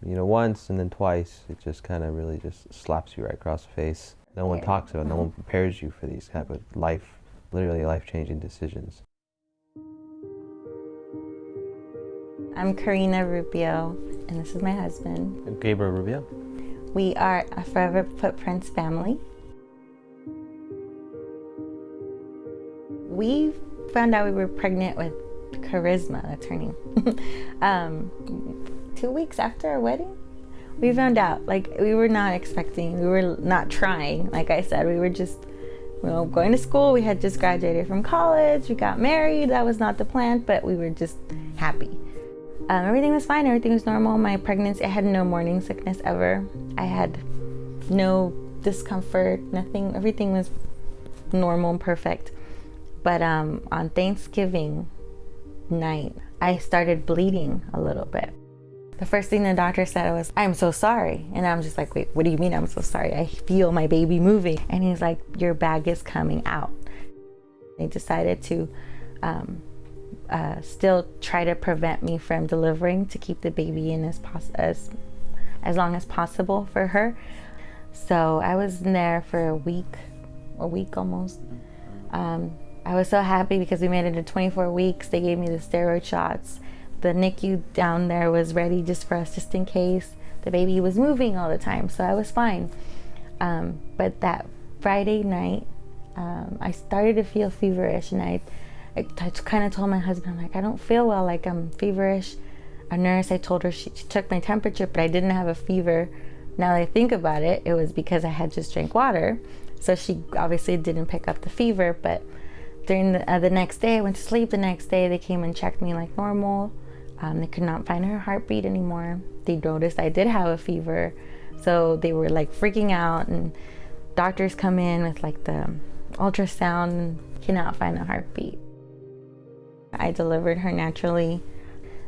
once and then twice, it just kind of really just slaps you right across the face. No one talks about it. No one prepares you for these type of literally life-changing decisions. I'm Karina Rubio, and this is my husband. Gabriel Rubio. We are a Forever Footprints family. We found out we were pregnant with Karisma, that's her name. 2 weeks after our wedding, we found out. We were not expecting, we were not trying. Like I said, we were just going to school. We had just graduated from college, we got married. That was not the plan, but we were just happy. Everything was fine, everything was normal. My pregnancy, I had no morning sickness ever. I had no discomfort, nothing, everything was normal and perfect. But on Thanksgiving night, I started bleeding a little bit. The first thing the doctor said was, "I'm so sorry." And I'm just like, "Wait, what do you mean I'm so sorry? I feel my baby moving." And he's like, "Your bag is coming out." They decided to still try to prevent me from delivering, to keep the baby in as long as possible for her. So I was in there for a week almost. I was so happy because we made it to 24 weeks. They gave me the steroid shots. The NICU down there was ready just for us, just in case. The baby was moving all the time, so I was fine. But that Friday night, I started to feel feverish, and I kind of told my husband, I'm like, "I don't feel well, like I'm feverish." A nurse, I told her, she took my temperature, but I didn't have a fever. Now that I think about it, it was because I had just drank water. So she obviously didn't pick up the fever. But during the next day, I went to sleep. The next day, they came and checked me like normal. They could not find her heartbeat anymore. They noticed I did have a fever. So they were like freaking out, and doctors come in with like the ultrasound and cannot find a heartbeat. I delivered her naturally.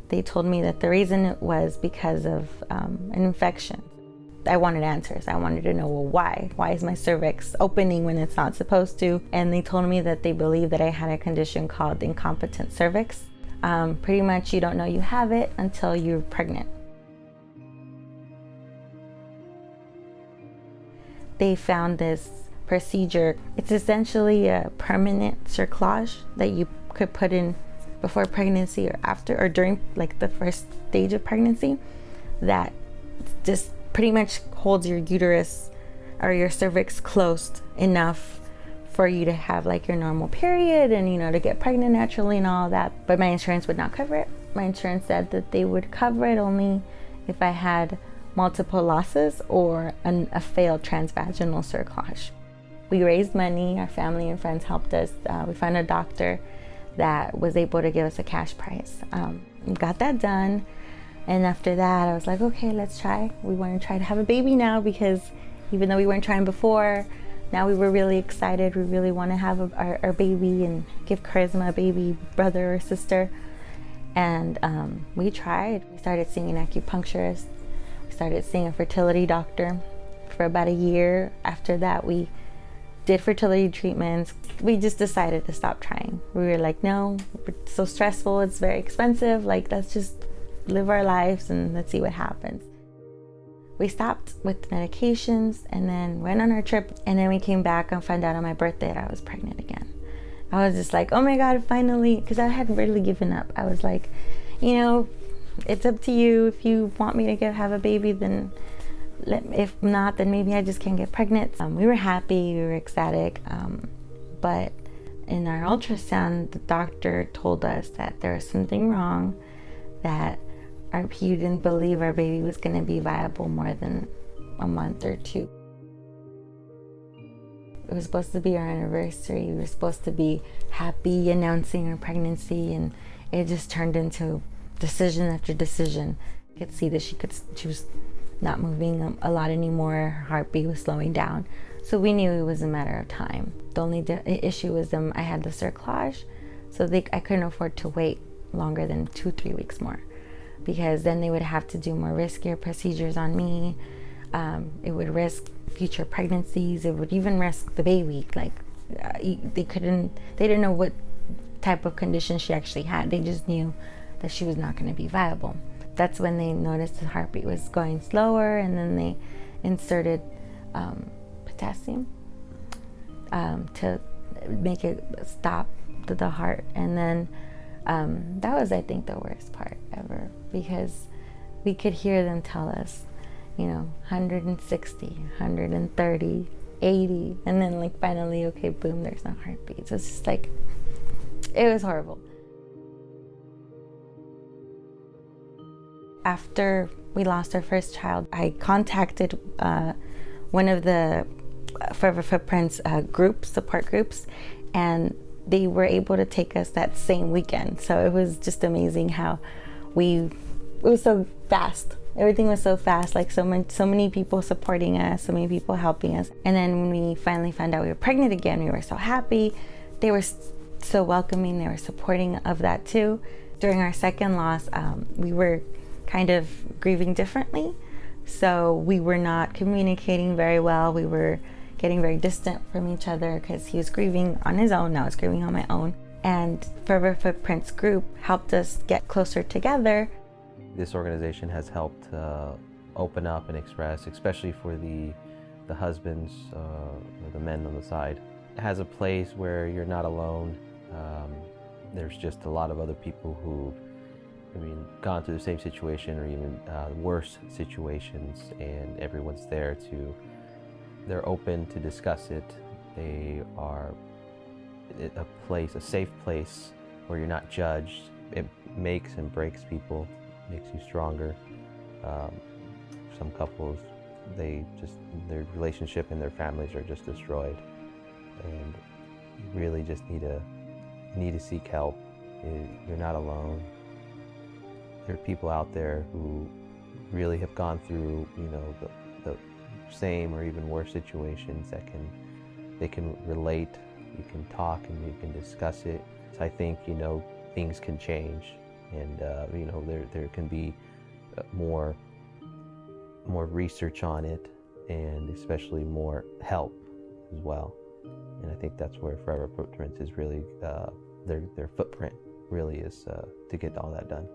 They told me that the reason it was because of an infection. I wanted answers. I wanted to know, well, why? Why is my cervix opening when it's not supposed to? And they told me that they believe that I had a condition called incompetent cervix. Pretty much you don't know you have it until you're pregnant. They found this procedure. It's essentially a permanent cerclage that you could put in before pregnancy or after, or during like the first stage of pregnancy, that just pretty much holds your uterus or your cervix closed enough for you to have like your normal period and to get pregnant naturally and all that. But my insurance would not cover it. My insurance said that they would cover it only if I had multiple losses or a failed transvaginal cerclage. We raised money. Our family and friends helped us. We found a doctor that was able to give us a cash price. Got that done. And after that, I was like, okay, let's try. We want to try to have a baby now, because even though we weren't trying before, now we were really excited. We really want to have our baby and give Karisma a baby brother or sister. And we tried. We started seeing an acupuncturist. We started seeing a fertility doctor for about a year. After that, we did fertility treatments. We just decided to stop trying. We were like, no, it's so stressful, it's very expensive. Like, let's just live our lives and let's see what happens. We stopped with medications and then went on our trip. And then we came back and found out on my birthday that I was pregnant again. I was just like, oh my God, finally, because I had really given up. I was like, it's up to you. If you want me to have a baby, then if not, then maybe I just can't get pregnant. We were happy, we were ecstatic, but in our ultrasound, the doctor told us that there was something wrong, that he didn't believe our baby was going to be viable more than a month or two. It was supposed to be our anniversary. We were supposed to be happy announcing our pregnancy, and it just turned into decision after decision. I could see that she was not moving a lot anymore. Her heartbeat was slowing down. So we knew it was a matter of time. The only issue was I had the cerclage, so I couldn't afford to wait longer than 2-3 weeks more, because then they would have to do more riskier procedures on me. It would risk future pregnancies. It would even risk the baby. They didn't know what type of condition she actually had. They just knew that she was not going to be viable. that's when they noticed his heartbeat was going slower, and then they inserted potassium to make it stop the heart. And then that was, I think, the worst part ever, because we could hear them tell us, 160, 130, 80, and then like finally, okay, boom, there's no heartbeat. So it's just like, it was horrible. After we lost our first child, I contacted one of the Forever Footprints support groups, and they were able to take us that same weekend. So it was just amazing how it was so fast. Everything was so fast, like so many people supporting us, so many people helping us. And then when we finally found out we were pregnant again, we were so happy. They were so welcoming, they were supporting of that too. During our second loss, we were kind of grieving differently. So we were not communicating very well. We were getting very distant from each other because he was grieving on his own, I was grieving on my own. And Forever Footprints group helped us get closer together. This organization has helped open up and express, especially for the husbands or the men on the side. It has a place where you're not alone. There's just a lot of other people who, gone through the same situation or even worse situations, and everyone's there they're open to discuss it. They are a safe place where you're not judged. It makes and breaks people, makes you stronger. Some couples, their relationship and their families are just destroyed, and you really just need to seek help. You're not alone. There are people out there who really have gone through, the same or even worse situations they can relate. You can talk and you can discuss it. So I think, things can change, and there can be more research on it, and especially more help as well. And I think that's where Forever Footprints is really their footprint really is to get all that done.